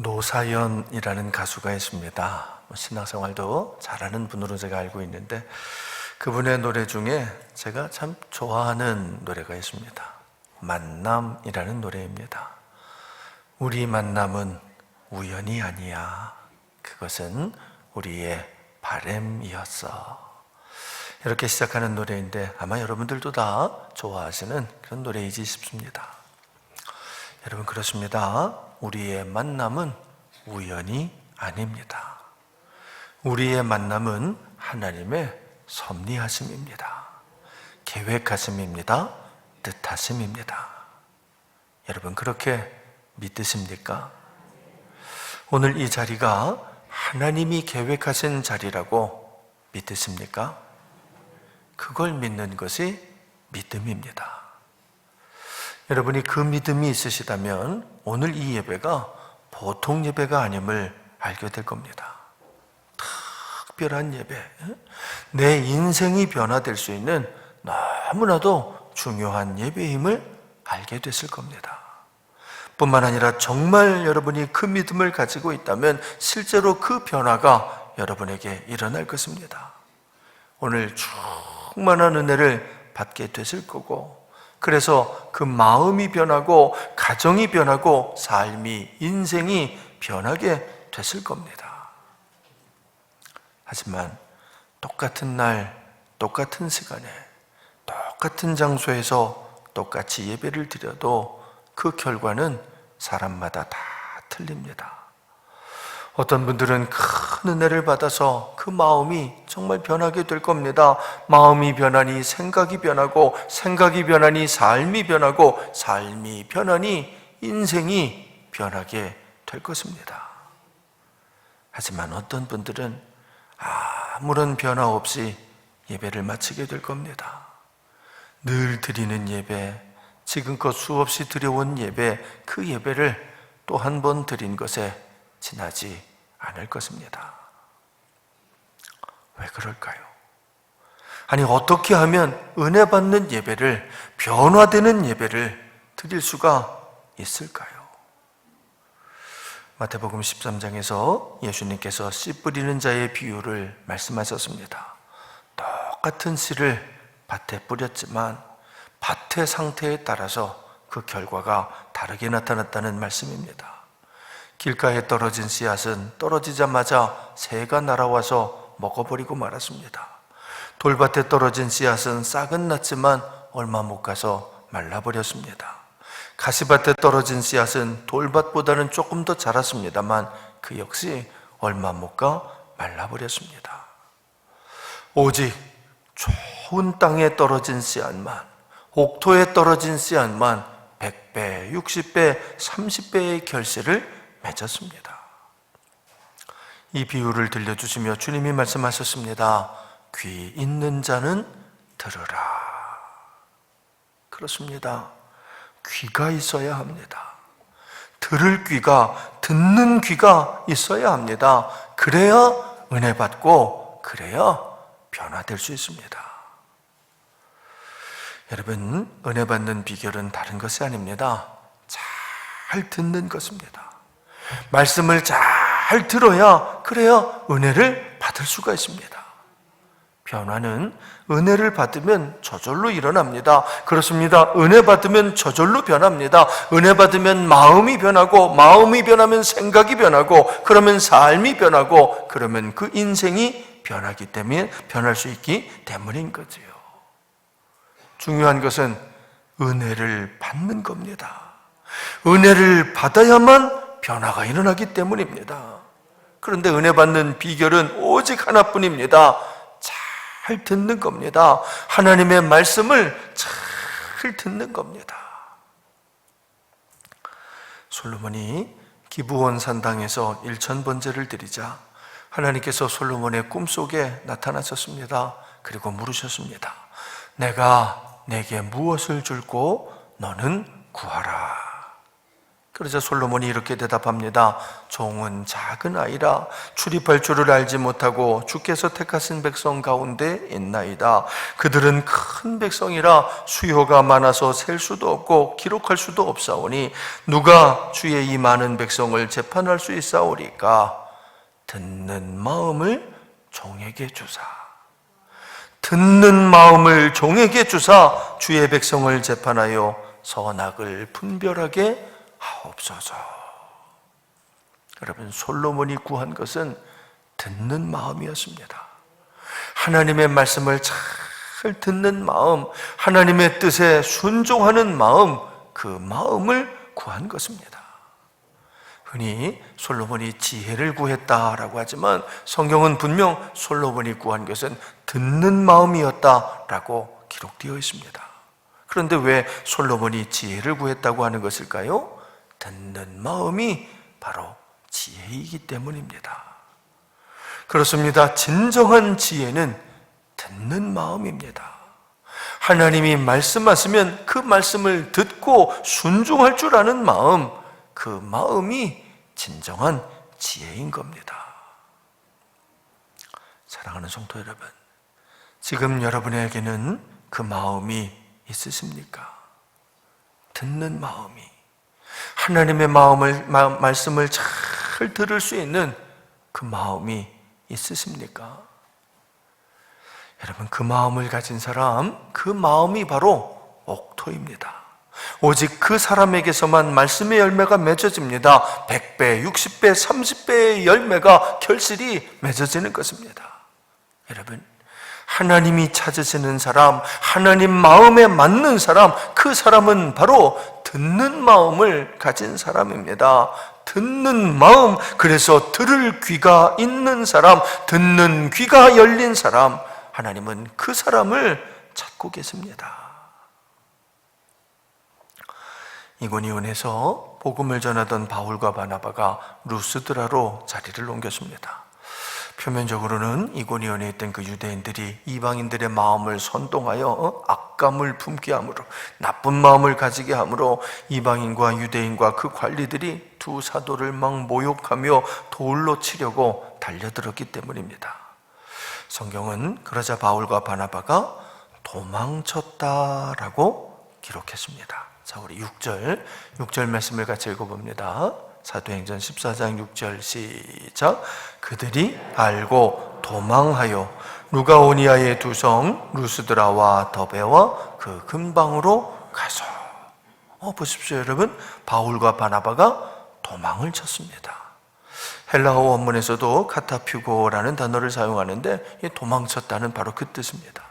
노사연이라는 가수가 있습니다. 신앙생활도 잘하는 분으로 제가 알고 있는데 그분의 노래 중에 제가 참 좋아하는 노래가 있습니다. 만남이라는 노래입니다. 우리 만남은 우연이 아니야. 그것은 우리의 바램이었어. 이렇게 시작하는 노래인데 아마 여러분들도 다 좋아하시는 그런 노래이지 싶습니다. 여러분, 그렇습니다. 우리의 만남은 우연이 아닙니다. 우리의 만남은 하나님의 섭리하심입니다. 계획하심입니다. 뜻하심입니다. 여러분, 그렇게 믿으십니까? 오늘 이 자리가 하나님이 계획하신 자리라고 믿으십니까? 그걸 믿는 것이 믿음입니다. 여러분이 그 믿음이 있으시다면 오늘 이 예배가 보통 예배가 아님을 알게 될 겁니다. 특별한 예배, 내 인생이 변화될 수 있는 너무나도 중요한 예배임을 알게 됐을 겁니다. 뿐만 아니라 정말 여러분이 그 믿음을 가지고 있다면 실제로 그 변화가 여러분에게 일어날 것입니다. 오늘 충만한 은혜를 받게 되실 거고, 그래서 그 마음이 변하고 가정이 변하고 삶이, 인생이 변하게 됐을 겁니다. 하지만 똑같은 날, 똑같은 시간에, 똑같은 장소에서 똑같이 예배를 드려도 그 결과는 사람마다 다 틀립니다. 어떤 분들은 큰 은혜를 받아서 그 마음이 정말 변하게 될 겁니다. 마음이 변하니 생각이 변하고, 생각이 변하니 삶이 변하고, 삶이 변하니 인생이 변하게 될 것입니다. 하지만 어떤 분들은 아무런 변화 없이 예배를 마치게 될 겁니다. 늘 드리는 예배, 지금껏 수없이 드려온 예배, 그 예배를 또 한 번 드린 것에 지나지 않을 것입니다. 왜 그럴까요? 아니, 어떻게 하면 은혜 받는 예배를, 변화되는 예배를 드릴 수가 있을까요? 마태복음 13장에서 예수님께서 씨 뿌리는 자의 비유를 말씀하셨습니다. 똑같은 씨를 밭에 뿌렸지만 밭의 상태에 따라서 그 결과가 다르게 나타났다는 말씀입니다. 길가에 떨어진 씨앗은 떨어지자마자 새가 날아와서 먹어버리고 말았습니다. 돌밭에 떨어진 씨앗은 싹은 났지만 얼마 못 가서 말라버렸습니다. 가시밭에 떨어진 씨앗은 돌밭보다는 조금 더 자랐습니다만 그 역시 얼마 못 가 말라버렸습니다. 오직 좋은 땅에 떨어진 씨앗만, 옥토에 떨어진 씨앗만 100배, 60배, 30배의 결실을 맺었습니다. 이 비유를 들려주시며 주님이 말씀하셨습니다. 귀 있는 자는 들으라. 그렇습니다. 귀가 있어야 합니다. 들을 귀가, 듣는 귀가 있어야 합니다. 그래야 은혜 받고, 그래야 변화될 수 있습니다. 여러분, 은혜 받는 비결은 다른 것이 아닙니다. 잘 듣는 것입니다. 말씀을 잘 들어야, 그래야 은혜를 받을 수가 있습니다. 변화는 은혜를 받으면 저절로 일어납니다. 그렇습니다. 은혜 받으면 저절로 변합니다. 은혜 받으면 마음이 변하고, 마음이 변하면 생각이 변하고, 그러면 삶이 변하고, 그러면 그 인생이 변하기 때문에, 변할 수 있기 때문인 거지요. 중요한 것은 은혜를 받는 겁니다. 은혜를 받아야만 변화가 일어나기 때문입니다. 그런데 은혜 받는 비결은 오직 하나뿐입니다. 잘 듣는 겁니다. 하나님의 말씀을 잘 듣는 겁니다. 솔로몬이 기브온 산당에서 1000번제를 드리자 하나님께서 솔로몬의 꿈속에 나타나셨습니다. 그리고 물으셨습니다. 내가 내게 무엇을 줄고 너는 구하라. 그러자 솔로몬이 이렇게 대답합니다. 종은 작은 아이라 출입할 줄을 알지 못하고 주께서 택하신 백성 가운데 있나이다. 그들은 큰 백성이라 수요가 많아서 셀 수도 없고 기록할 수도 없사오니 누가 주의 이 많은 백성을 재판할 수 있사오리까? 듣는 마음을 종에게 주사. 듣는 마음을 종에게 주사 주의 백성을 재판하여 선악을 분별하게 하옵소서. 여러분, 솔로몬이 구한 것은 듣는 마음이었습니다. 하나님의 말씀을 잘 듣는 마음, 하나님의 뜻에 순종하는 마음, 그 마음을 구한 것입니다. 흔히 솔로몬이 지혜를 구했다라고 하지만 성경은 분명 솔로몬이 구한 것은 듣는 마음이었다라고 기록되어 있습니다. 그런데 왜 솔로몬이 지혜를 구했다고 하는 것일까요? 듣는 마음이 바로 지혜이기 때문입니다. 그렇습니다. 진정한 지혜는 듣는 마음입니다. 하나님이 말씀하시면 그 말씀을 듣고 순종할 줄 아는 마음, 그 마음이 진정한 지혜인 겁니다. 사랑하는 성도 여러분, 지금 여러분에게는 그 마음이 있으십니까? 듣는 마음이, 하나님의 말씀을 잘 들을 수 있는 그 마음이 있으십니까? 여러분, 그 마음을 가진 사람, 그 마음이 바로 옥토입니다. 오직 그 사람에게서만 말씀의 열매가 맺어집니다. 100배, 60배, 30배의 열매가 결실이 맺어지는 것입니다. 여러분, 하나님이 찾으시는 사람, 하나님 마음에 맞는 사람, 그 사람은 바로 듣는 마음을 가진 사람입니다. 듣는 마음, 그래서 들을 귀가 있는 사람, 듣는 귀가 열린 사람, 하나님은 그 사람을 찾고 계십니다. 이고니온에서 복음을 전하던 바울과 바나바가 루스드라로 자리를 옮겼습니다. 표면적으로는 이고니온에 있던 그 유대인들이 이방인들의 마음을 선동하여 악감을 품게 함으로, 나쁜 마음을 가지게 함으로 이방인과 유대인과 그 관리들이 두 사도를 막 모욕하며 돌로 치려고 달려들었기 때문입니다. 성경은 그러자 바울과 바나바가 도망쳤다라고 기록했습니다. 자, 우리 6절 말씀을 같이 읽어봅니다. 사도행전 14장 6절 시작. 그들이 알고 도망하여 루가오니아의 두 성 루스드라와 더베와 그 근방으로 가서, 보십시오 여러분, 바울과 바나바가 도망을 쳤습니다. 헬라어 원문에서도 카타퓨고라는 단어를 사용하는데 이 도망쳤다는 바로 그 뜻입니다.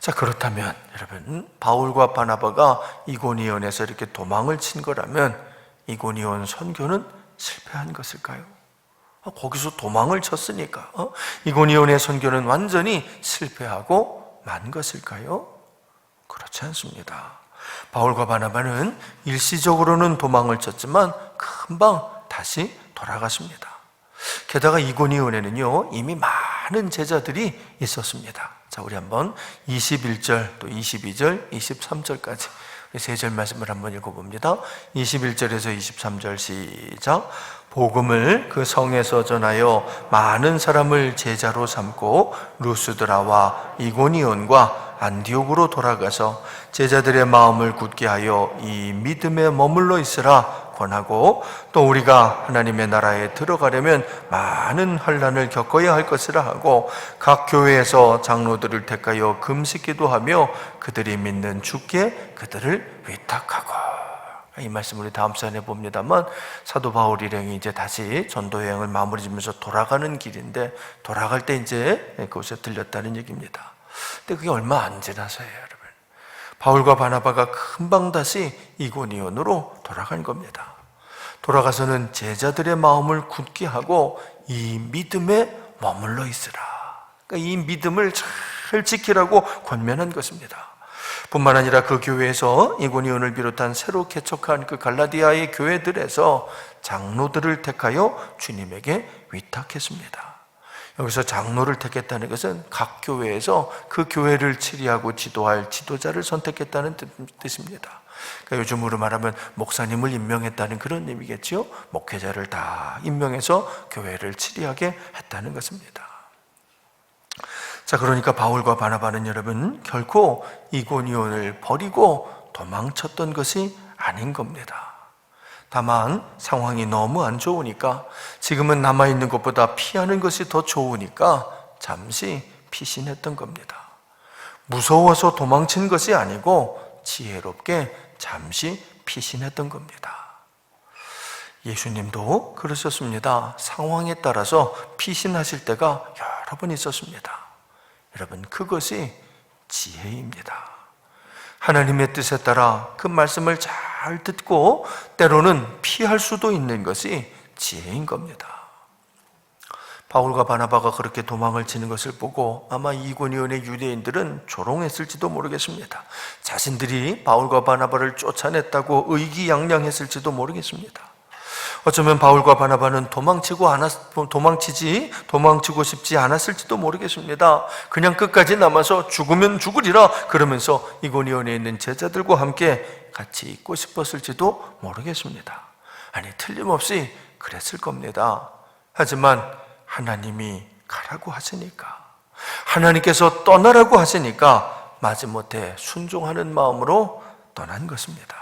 자, 그렇다면 여러분, 바울과 바나바가 이고니온에서 이렇게 도망을 친 거라면 이고니온 선교는 실패한 것일까요? 거기서 도망을 쳤으니까 이고니온의 선교는 완전히 실패하고 만 것일까요? 그렇지 않습니다. 바울과 바나바는 일시적으로는 도망을 쳤지만 금방 다시 돌아갔습니다. 게다가 이고니온에는요 이미 많은 제자들이 있었습니다. 자, 우리 한번 21절 또 22절 23절까지 세 절 말씀을 한번 읽어봅니다. 21절에서 23절 시작. 복음을 그 성에서 전하여 많은 사람을 제자로 삼고 루스드라와 이고니온과 안디옥으로 돌아가서 제자들의 마음을 굳게 하여 이 믿음에 머물러 있으라 권하고, 또 우리가 하나님의 나라에 들어가려면 많은 환난을 겪어야 할 것이라 하고, 각 교회에서 장로들을 택하여 금식기도 하며 그들이 믿는 주께 그들을 위탁하고. 이 말씀 우리 다음 시간에 봅니다만, 사도 바울 일행이 이제 다시 전도 여행을 마무리 지면서 돌아가는 길인데, 돌아갈 때 이제 그곳에 들렸다는 얘기입니다. 근데 그게 얼마 안 지나서예요, 여러분. 바울과 바나바가 금방 다시 이고니온으로 돌아간 겁니다. 돌아가서는 제자들의 마음을 굳게 하고 이 믿음에 머물러 있으라. 그러니까 이 믿음을 잘 지키라고 권면한 것입니다. 뿐만 아니라 그 교회에서 이고니온을 비롯한 새로 개척한 그 갈라디아의 교회들에서 장로들을 택하여 주님에게 위탁했습니다. 여기서 장로를 택했다는 것은 각 교회에서 그 교회를 치리하고 지도할 지도자를 선택했다는 뜻입니다. 그러니까 요즘으로 말하면 목사님을 임명했다는 그런 의미겠죠. 목회자를 다 임명해서 교회를 치리하게 했다는 것입니다. 자, 그러니까 바울과 바나바는 여러분 결코 이고니온을 버리고 도망쳤던 것이 아닌 겁니다. 다만 상황이 너무 안 좋으니까, 지금은 남아있는 것보다 피하는 것이 더 좋으니까 잠시 피신했던 겁니다. 무서워서 도망친 것이 아니고 지혜롭게 잠시 피신했던 겁니다. 예수님도 그러셨습니다. 상황에 따라서 피신하실 때가 여러 번 있었습니다. 여러분, 그것이 지혜입니다. 하나님의 뜻에 따라 그 말씀을 잘 듣고 때로는 피할 수도 있는 것이 지혜인 겁니다. 바울과 바나바가 그렇게 도망을 치는 것을 보고 아마 이고니온의 유대인들은 조롱했을지도 모르겠습니다. 자신들이 바울과 바나바를 쫓아냈다고 의기양양했을지도 모르겠습니다. 어쩌면 바울과 바나바는 도망치고 싶지 않았을지도 모르겠습니다. 그냥 끝까지 남아서 죽으면 죽으리라 그러면서 이고니온에 있는 제자들과 함께 같이 있고 싶었을지도 모르겠습니다. 아니, 틀림없이 그랬을 겁니다. 하지만 하나님이 가라고 하시니까, 하나님께서 떠나라고 하시니까 마지못해 순종하는 마음으로 떠난 것입니다.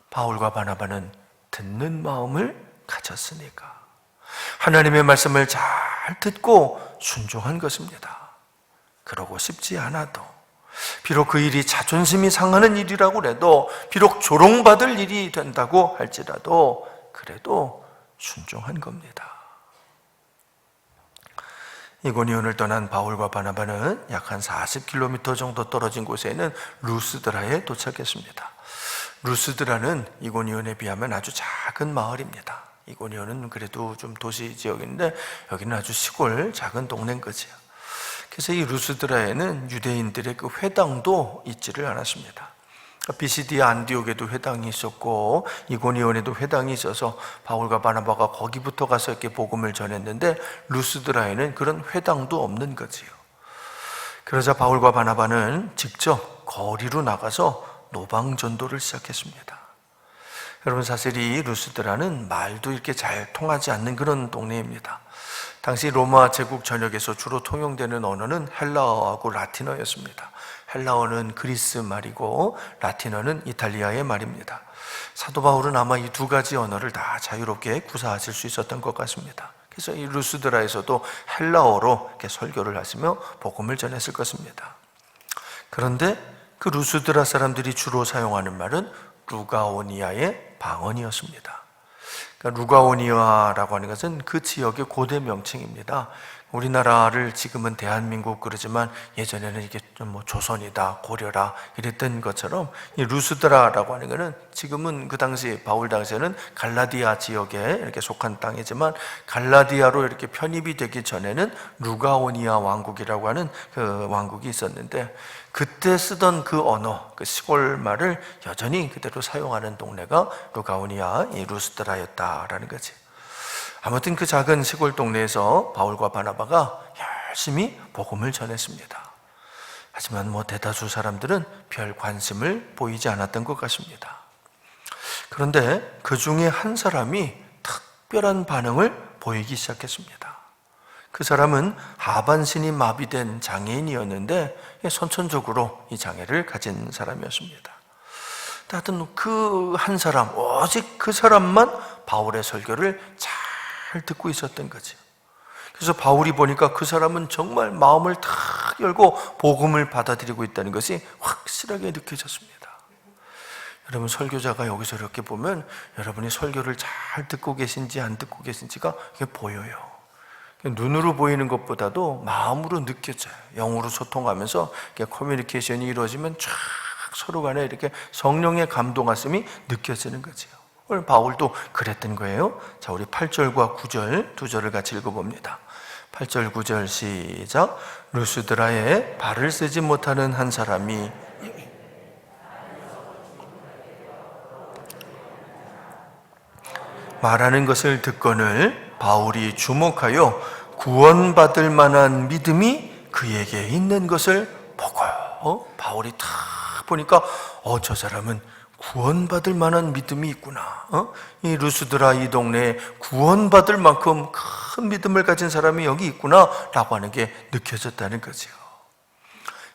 바울과 바나바는 듣는 마음을 가졌으니까 하나님의 말씀을 잘 듣고 순종한 것입니다. 그러고 싶지 않아도, 비록 그 일이 자존심이 상하는 일이라고 해도, 비록 조롱받을 일이 된다고 할지라도 그래도 순종한 겁니다. 이고니온을 떠난 바울과 바나바는 약 한 40km 정도 떨어진 곳에 있는 루스드라에 도착했습니다. 루스드라는 이고니온에 비하면 아주 작은 마을입니다. 이고니온은 그래도 좀 도시 지역인데 여기는 아주 시골 작은 동네인 거지요. 그래서 이 루스드라에는 유대인들의 그 회당도 있지를 않았습니다. 비시디아 안디옥에도 회당이 있었고 이고니온에도 회당이 있어서 바울과 바나바가 거기부터 가서 이렇게 복음을 전했는데 루스드라에는 그런 회당도 없는 거지요. 그러자 바울과 바나바는 직접 거리로 나가서 노방 전도를 시작했습니다. 여러분, 사실 이 루스드라는 말도 이렇게 잘 통하지 않는 그런 동네입니다. 당시 로마 제국 전역에서 주로 통용되는 언어는 헬라어하고 라틴어였습니다. 헬라어는 그리스 말이고 라틴어는 이탈리아의 말입니다. 사도 바울은 아마 이 두 가지 언어를 다 자유롭게 구사하실 수 있었던 것 같습니다. 그래서 이 루스드라에서도 헬라어로 이렇게 설교를 하시며 복음을 전했을 것입니다. 그런데 그 루스드라 사람들이 주로 사용하는 말은 루가오니아의 방언이었습니다. 그러니까 루가오니아라고 하는 것은 그 지역의 고대 명칭입니다. 우리나라를 지금은 대한민국 그러지만 예전에는 이게 좀 조선이다, 고려라 이랬던 것처럼 이 루스드라라고 하는 것은 지금은 그 당시 바울 당시에는 갈라디아 지역에 이렇게 속한 땅이지만 갈라디아로 이렇게 편입이 되기 전에는 루가오니아 왕국이라고 하는 그 왕국이 있었는데 그때 쓰던 그 언어, 그 시골 말을 여전히 그대로 사용하는 동네가 루가오니아, 이 루스드라였다라는 거지. 아무튼 그 작은 시골 동네에서 바울과 바나바가 열심히 복음을 전했습니다. 하지만 대다수 사람들은 별 관심을 보이지 않았던 것 같습니다. 그런데 그 중에 한 사람이 특별한 반응을 보이기 시작했습니다. 그 사람은 하반신이 마비된 장애인이었는데 선천적으로 이 장애를 가진 사람이었습니다. 하여튼 그 한 사람, 오직 그 사람만 바울의 설교를 잘 듣고 있었던 거지. 그래서 바울이 보니까 그 사람은 정말 마음을 탁 열고 복음을 받아들이고 있다는 것이 확실하게 느껴졌습니다. 여러분, 설교자가 여기서 이렇게 보면 여러분이 설교를 잘 듣고 계신지 안 듣고 계신지가 이게 보여요. 눈으로 보이는 것보다도 마음으로 느껴져요. 영으로 소통하면서 커뮤니케이션이 이루어지면 쫙 서로 간에 이렇게 성령의 감동하심이 느껴지는 거죠. 오늘 바울도 그랬던 거예요. 자, 우리 8절과 9절 두 절을 같이 읽어봅니다. 8절 9절 시작. 루스드라에 발을 쓰지 못하는 한 사람이 말하는 것을 듣거늘 바울이 주목하여 구원받을 만한 믿음이 그에게 있는 것을 보고 바울이 탁 보니까 저 사람은 구원받을 만한 믿음이 있구나. 이 루스드라 이 동네에 구원받을 만큼 큰 믿음을 가진 사람이 여기 있구나 라고 하는 게 느껴졌다는 거죠.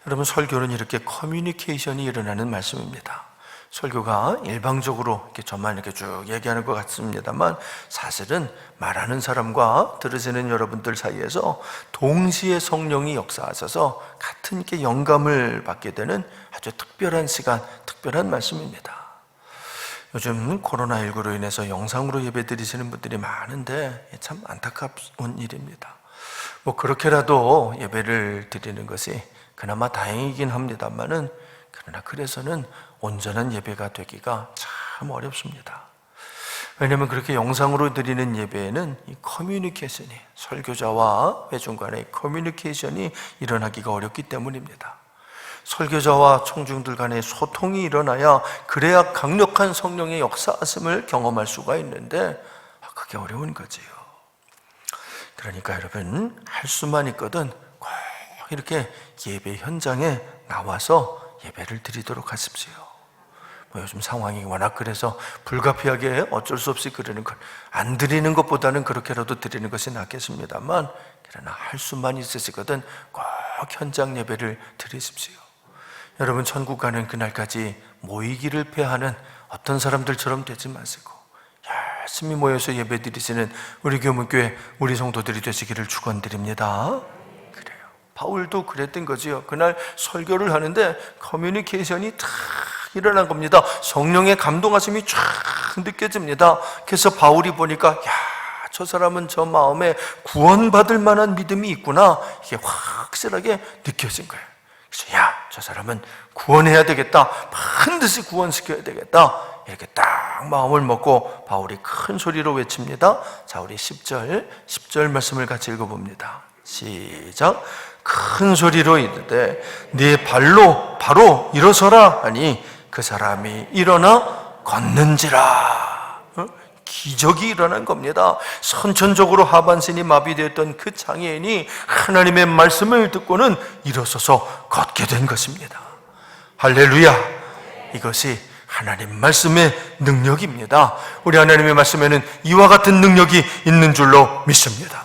여러분, 설교는 이렇게 커뮤니케이션이 일어나는 말씀입니다. 설교가 일방적으로 이렇게 저만 이렇게 쭉 얘기하는 것 같습니다만, 사실은 말하는 사람과 들으시는 여러분들 사이에서 동시에 성령이 역사하셔서 같은 이렇게 영감을 받게 되는 아주 특별한 시간, 특별한 말씀입니다. 요즘 코로나19로 인해서 영상으로 예배 드리시는 분들이 많은데 참 안타까운 일입니다. 그렇게라도 예배를 드리는 것이 그나마 다행이긴 합니다만은, 그러나 그래서는 온전한 예배가 되기가 참 어렵습니다. 왜냐하면 그렇게 영상으로 드리는 예배에는 이 커뮤니케이션이, 설교자와 회중 간의 커뮤니케이션이 일어나기가 어렵기 때문입니다. 설교자와 청중들 간의 소통이 일어나야, 그래야 강력한 성령의 역사하심을 경험할 수가 있는데 그게 어려운 거지요. 그러니까 여러분, 할 수만 있거든 꼭 이렇게 예배 현장에 나와서 예배를 드리도록 하십시오. 요즘 상황이 워낙 그래서 불가피하게 어쩔 수 없이 그러는 것, 안 드리는 것보다는 그렇게라도 드리는 것이 낫겠습니다만, 그러나 할 수만 있으시거든 꼭 현장 예배를 드리십시오. 여러분, 천국 가는 그날까지 모이기를 패하는 어떤 사람들처럼 되지 마시고 열심히 모여서 예배 드리시는 우리 교문교회 우리 성도들이 되시기를 축원드립니다. 그래요. 바울도 그랬던 거지요. 그날 설교를 하는데 커뮤니케이션이 탁 일어난 겁니다. 성령의 감동하심이 쫙 느껴집니다. 그래서 바울이 보니까 저 사람은 저 마음에 구원받을 만한 믿음이 있구나, 이게 확실하게 느껴진 거예요. 그래서 저 사람은 구원해야 되겠다, 반드시 구원시켜야 되겠다, 이렇게 딱 마음을 먹고 바울이 큰 소리로 외칩니다. 자, 우리 10절 말씀을 같이 읽어봅니다. 시작. 큰 소리로 이르되 네 발로 바로 일어서라 하니 그 사람이 일어나 걷는지라. 기적이 일어난 겁니다. 선천적으로 하반신이 마비되었던 그 장애인이 하나님의 말씀을 듣고는 일어서서 걷게 된 것입니다. 할렐루야. 이것이 하나님 말씀의 능력입니다. 우리 하나님의 말씀에는 이와 같은 능력이 있는 줄로 믿습니다.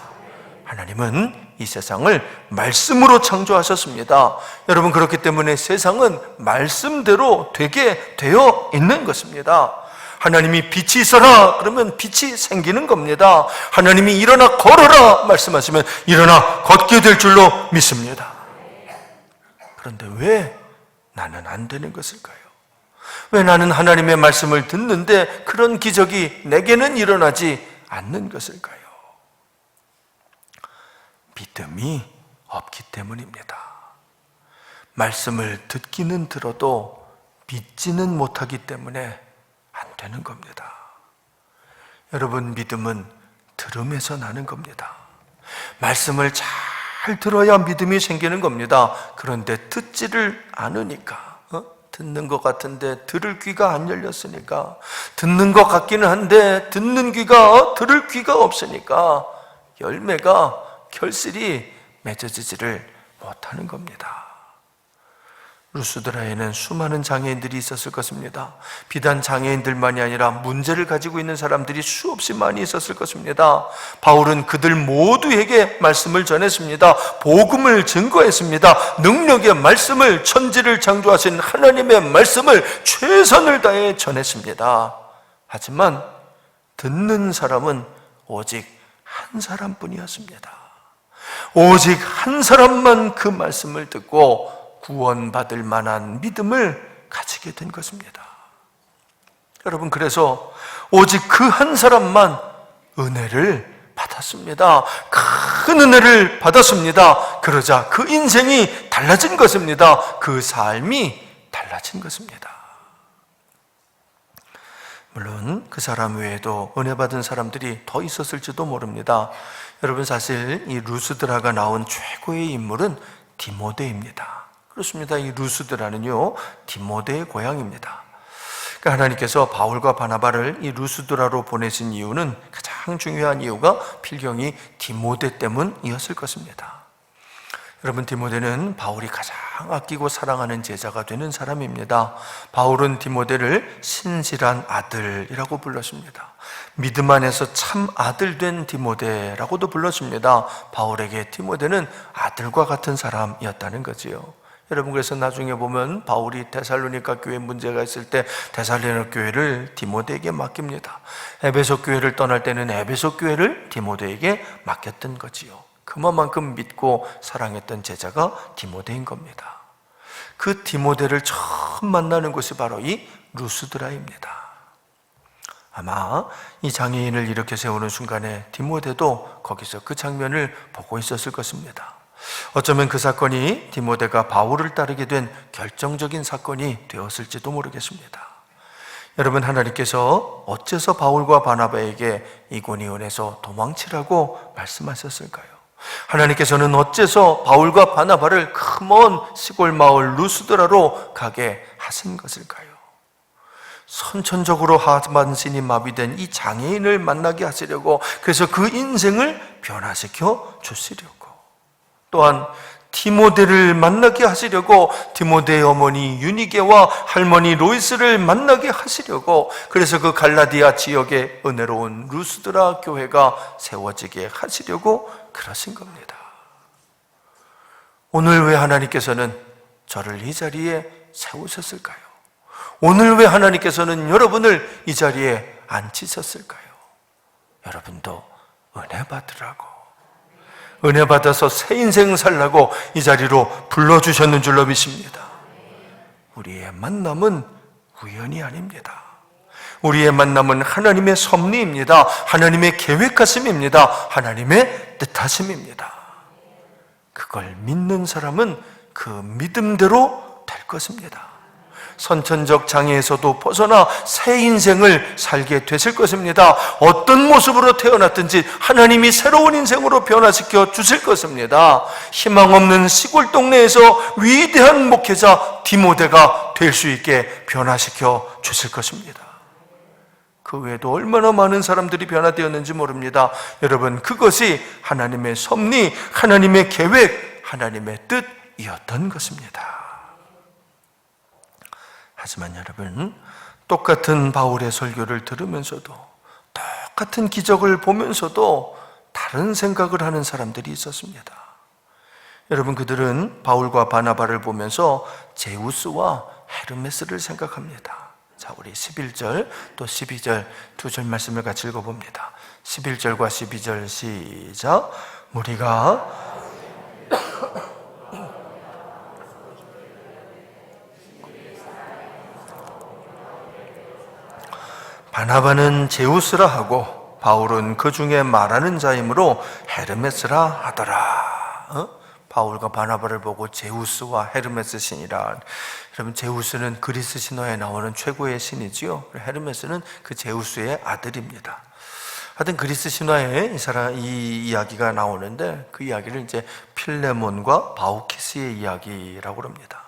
하나님은 이 세상을 말씀으로 창조하셨습니다. 여러분, 그렇기 때문에 세상은 말씀대로 되게 되어 있는 것입니다. 하나님이 빛이 있어라 그러면 빛이 생기는 겁니다. 하나님이 일어나 걸어라 말씀하시면 일어나 걷게 될 줄로 믿습니다. 그런데 왜 나는 안 되는 것일까요? 왜 나는 하나님의 말씀을 듣는데 그런 기적이 내게는 일어나지 않는 것일까요? 믿음이 없기 때문입니다. 말씀을 듣기는 들어도 믿지는 못하기 때문에 안 되는 겁니다. 여러분, 믿음은 들음에서 나는 겁니다. 말씀을 잘 들어야 믿음이 생기는 겁니다. 그런데 듣지를 않으니까, 듣는 것 같은데 들을 귀가 안 열렸으니까, 듣는 것 같기는 한데 듣는 귀가, 들을 귀가 없으니까 열매가, 결실이 맺어지지를 못하는 겁니다. 루스드라에는 수많은 장애인들이 있었을 것입니다. 비단 장애인들만이 아니라 문제를 가지고 있는 사람들이 수없이 많이 있었을 것입니다. 바울은 그들 모두에게 말씀을 전했습니다. 복음을 증거했습니다. 능력의 말씀을, 천지를 창조하신 하나님의 말씀을 최선을 다해 전했습니다. 하지만 듣는 사람은 오직 한 사람뿐이었습니다. 오직 한 사람만 그 말씀을 듣고 구원받을 만한 믿음을 가지게 된 것입니다. 여러분, 그래서 오직 그 한 사람만 은혜를 받았습니다. 큰 은혜를 받았습니다. 그러자 그 인생이 달라진 것입니다. 그 삶이 달라진 것입니다. 물론 그 사람 외에도 은혜 받은 사람들이 더 있었을지도 모릅니다. 여러분, 사실 이 루스드라가 나온 최고의 인물은 디모데입니다. 그렇습니다. 이 루스드라는요, 디모데의 고향입니다. 그러니까 하나님께서 바울과 바나바를 이 루스드라로 보내신 이유는, 가장 중요한 이유가 필경이 디모데 때문이었을 것입니다. 여러분, 디모데는 바울이 가장 아끼고 사랑하는 제자가 되는 사람입니다. 바울은 디모데를 신실한 아들이라고 불렀습니다. 믿음 안에서 참 아들 된 디모데라고도 불렀습니다. 바울에게 디모데는 아들과 같은 사람이었다는 거지요. 여러분, 그래서 나중에 보면 바울이 데살로니가 교회 문제가 있을 때 데살로니가 교회를 디모데에게 맡깁니다. 에베소 교회를 떠날 때는 에베소 교회를 디모데에게 맡겼던 거지요. 그만큼 믿고 사랑했던 제자가 디모데인 겁니다. 그 디모데를 처음 만나는 곳이 바로 이 루스드라입니다. 아마 이 장애인을 이렇게 세우는 순간에 디모데도 거기서 그 장면을 보고 있었을 것입니다. 어쩌면 그 사건이 디모데가 바울을 따르게 된 결정적인 사건이 되었을지도 모르겠습니다. 여러분, 하나님께서 어째서 바울과 바나바에게 이고니온에서 도망치라고 말씀하셨을까요? 하나님께서는 어째서 바울과 바나바를 그 먼 시골 마을 루스드라로 가게 하신 것일까요? 선천적으로 하반신이 마비된 이 장애인을 만나게 하시려고, 그래서 그 인생을 변화시켜 주시려고, 또한 디모데를 만나게 하시려고 디모데의 어머니 유니게와 할머니 로이스를 만나게 하시려고, 그래서 그 갈라디아 지역에 은혜로운 루스드라 교회가 세워지게 하시려고 그러신 겁니다. 오늘 왜 하나님께서는 저를 이 자리에 세우셨을까요? 오늘 왜 하나님께서는 여러분을 이 자리에 앉히셨을까요? 여러분도 은혜 받으라고, 은혜 받아서 새 인생 살라고 이 자리로 불러주셨는 줄로 믿습니다. 우리의 만남은 우연이 아닙니다. 우리의 만남은 하나님의 섭리입니다. 하나님의 계획하심입니다. 하나님의 뜻하심입니다. 그걸 믿는 사람은 그 믿음대로 될 것입니다. 선천적 장애에서도 벗어나 새 인생을 살게 되실 것입니다. 어떤 모습으로 태어났든지 하나님이 새로운 인생으로 변화시켜 주실 것입니다. 희망 없는 시골 동네에서 위대한 목회자 디모데가 될 수 있게 변화시켜 주실 것입니다. 그 외에도 얼마나 많은 사람들이 변화되었는지 모릅니다. 여러분, 그것이 하나님의 섭리, 하나님의 계획, 하나님의 뜻이었던 것입니다. 하지만 여러분, 똑같은 바울의 설교를 들으면서도, 똑같은 기적을 보면서도 다른 생각을 하는 사람들이 있었습니다. 여러분, 그들은 바울과 바나바를 보면서 제우스와 헤르메스를 생각합니다. 자, 우리 11절 또 12절 두 절 말씀을 같이 읽어봅니다. 11절과 12절 시작. 무리가 바나바는 제우스라 하고 바울은 그 중에 말하는 자이므로 헤르메스라 하더라. 바울과 바나바를 보고 제우스와 헤르메스 신이라. 여러분, 제우스는 그리스 신화에 나오는 최고의 신이지요. 헤르메스는 그 제우스의 아들입니다. 하여튼 그리스 신화에 이 이야기가 나오는데, 그 이야기를 이제 필레몬과 바우키스의 이야기라고 합니다.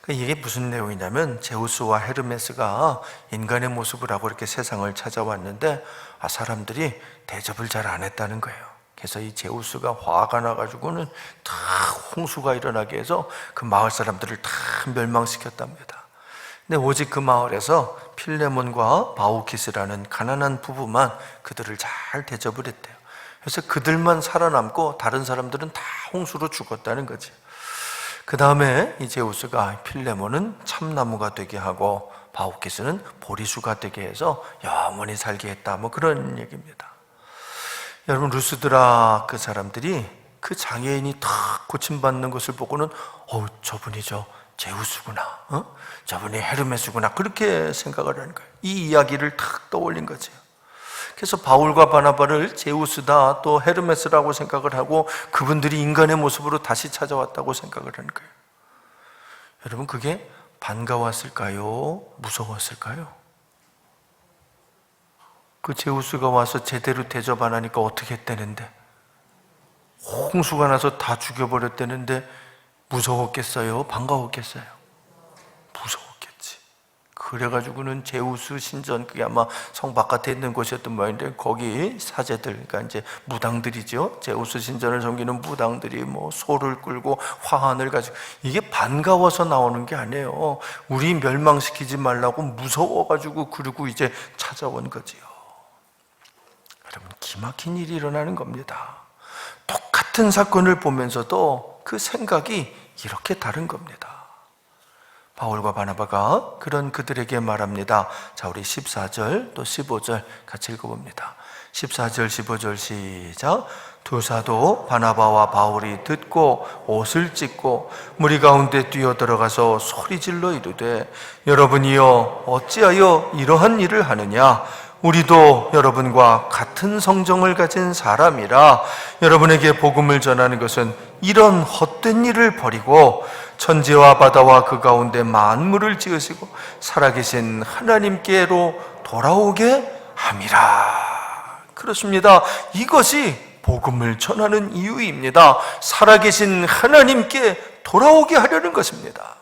이게 무슨 내용이냐면, 제우스와 헤르메스가 인간의 모습을 하고 이렇게 세상을 찾아왔는데 사람들이 대접을 잘 안 했다는 거예요. 그래서 이 제우스가 화가 나가지고는 다 홍수가 일어나게 해서 그 마을 사람들을 다 멸망시켰답니다. 근데 오직 그 마을에서 필레몬과 바우키스라는 가난한 부부만 그들을 잘 대접을 했대요. 그래서 그들만 살아남고 다른 사람들은 다 홍수로 죽었다는 거지. 그 다음에 이 제우스가 필레몬은 참나무가 되게 하고 바우키스는 보리수가 되게 해서 영원히 살게 했다, 뭐 그런 얘기입니다. 여러분, 루스드라 그 사람들이 그 장애인이 탁 고침받는 것을 보고는 저분이 제우스구나, 저분이 헤르메스구나, 그렇게 생각을 하는 거예요. 이 이야기를 탁 떠올린 거죠. 그래서 바울과 바나바를 제우스다, 또 헤르메스라고 생각을 하고 그분들이 인간의 모습으로 다시 찾아왔다고 생각을 하는 거예요. 여러분, 그게 반가웠을까요? 무서웠을까요? 그 제우스가 와서 제대로 대접 안 하니까 어떻게 했다는데, 홍수가 나서 다 죽여버렸다는데 무서웠겠어요? 반가웠겠어요? 무서웠겠지. 그래가지고는 제우스 신전, 그게 아마 성 바깥에 있는 곳이었던 모양인데, 거기 사제들, 그러니까 이제 무당들이죠. 제우스 신전을 섬기는 무당들이 뭐 소를 끌고 화환을 가지고, 이게 반가워서 나오는 게 아니에요. 우리 멸망시키지 말라고 무서워가지고 그러고 이제 찾아온 거지요. 여러분, 기막힌 일이 일어나는 겁니다. 똑같은 사건을 보면서도 그 생각이 이렇게 다른 겁니다. 바울과 바나바가 그런 그들에게 말합니다. 자, 우리 14절 또 15절 같이 읽어봅니다. 14절 15절 시작. 두 사도 바나바와 바울이 듣고 옷을 찢고 무리 가운데 뛰어들어가서 소리질러 이르되, 여러분이여 어찌하여 이러한 일을 하느냐? 우리도 여러분과 같은 성정을 가진 사람이라 여러분에게 복음을 전하는 것은 이런 헛된 일을 버리고 천지와 바다와 그 가운데 만물을 지으시고 살아계신 하나님께로 돌아오게 함이라. 그렇습니다. 이것이 복음을 전하는 이유입니다. 살아계신 하나님께 돌아오게 하려는 것입니다.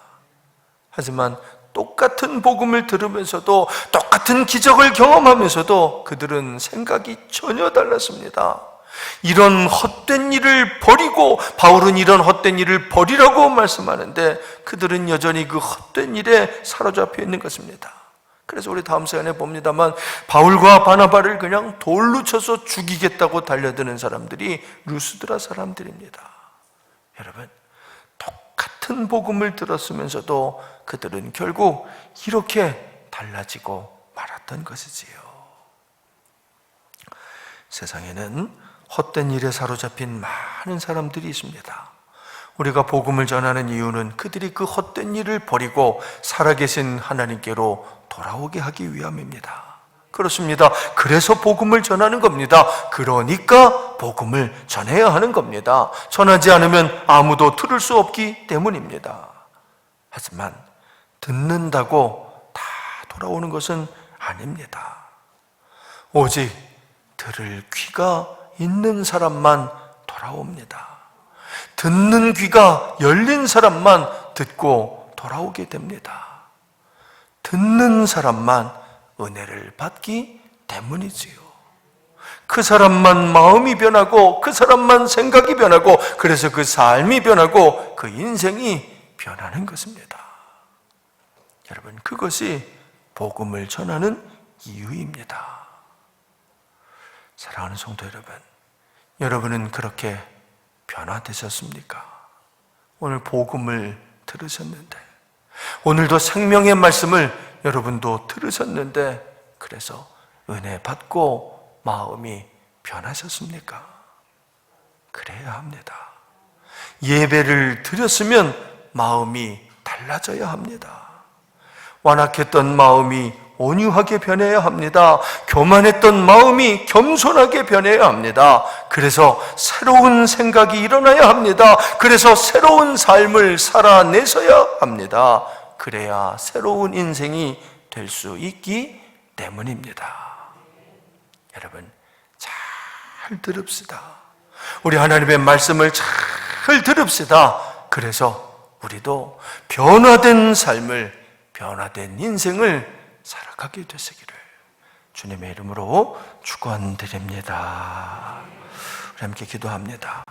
하지만 똑같은 복음을 들으면서도, 똑같은 기적을 경험하면서도 그들은 생각이 전혀 달랐습니다. 이런 헛된 일을 버리고, 바울은 이런 헛된 일을 버리라고 말씀하는데 그들은 여전히 그 헛된 일에 사로잡혀 있는 것입니다. 그래서 우리 다음 시간에 봅니다만, 바울과 바나바를 그냥 돌로 쳐서 죽이겠다고 달려드는 사람들이 루스드라 사람들입니다. 여러분, 똑같은 복음을 들었으면서도 그들은 결국 이렇게 달라지고 말았던 것이지요. 세상에는 헛된 일에 사로잡힌 많은 사람들이 있습니다. 우리가 복음을 전하는 이유는 그들이 그 헛된 일을 버리고 살아계신 하나님께로 돌아오게 하기 위함입니다. 그렇습니다. 그래서 복음을 전하는 겁니다. 그러니까 복음을 전해야 하는 겁니다. 전하지 않으면 아무도 들을 수 없기 때문입니다. 하지만 듣는다고 다 돌아오는 것은 아닙니다. 오직 들을 귀가 있는 사람만 돌아옵니다. 듣는 귀가 열린 사람만 듣고 돌아오게 됩니다. 듣는 사람만 은혜를 받기 때문이지요. 그 사람만 마음이 변하고, 그 사람만 생각이 변하고, 그래서 그 삶이 변하고 그 인생이 변하는 것입니다. 여러분, 그것이 복음을 전하는 이유입니다. 사랑하는 성도 여러분, 여러분은 그렇게 변화되셨습니까? 오늘 복음을 들으셨는데, 오늘도 생명의 말씀을 여러분도 들으셨는데, 그래서 은혜 받고 마음이 변하셨습니까? 그래야 합니다. 예배를 드렸으면 마음이 달라져야 합니다. 완악했던 마음이 온유하게 변해야 합니다. 교만했던 마음이 겸손하게 변해야 합니다. 그래서 새로운 생각이 일어나야 합니다. 그래서 새로운 삶을 살아내서야 합니다. 그래야 새로운 인생이 될 수 있기 때문입니다. 여러분, 잘 들읍시다. 우리 하나님의 말씀을 잘 들읍시다. 그래서 우리도 변화된 삶을, 변화된 인생을 살아가게 되시기를 주님의 이름으로 축원드립니다. 우리 함께 기도합니다.